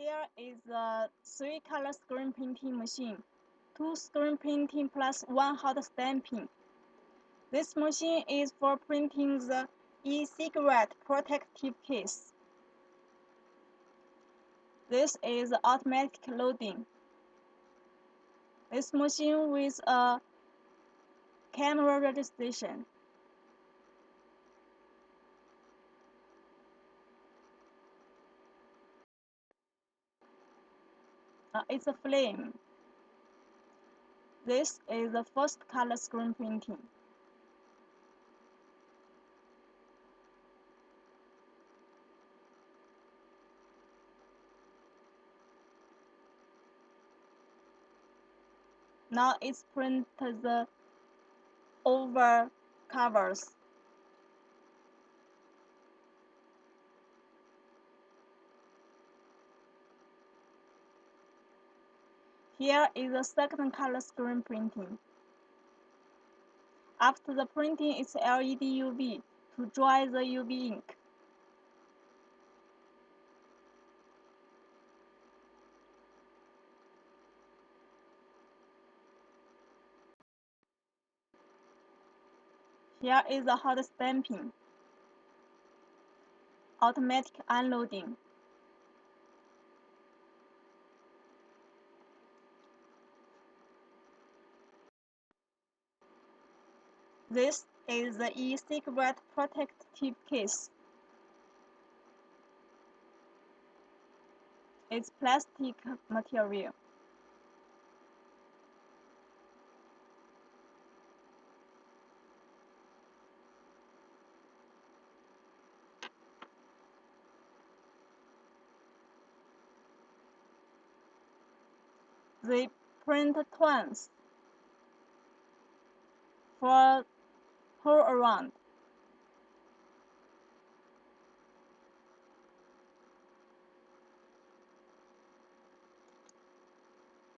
Here is a 3-color screen printing machine, 2 screen printing plus 1 hot stamping. This machine is for printing the e-cigarette protective case. This is automatic loading. This machine with a camera registration. It's a flame. This is the first color screen printing. Now it's print the over covers. Here is the second color screen printing. After the printing, it's LED UV to dry the UV ink. Here is the hot stamping. Automatic unloading. This is the e-cigarette protective case. It's plastic material. They print twice for whole around.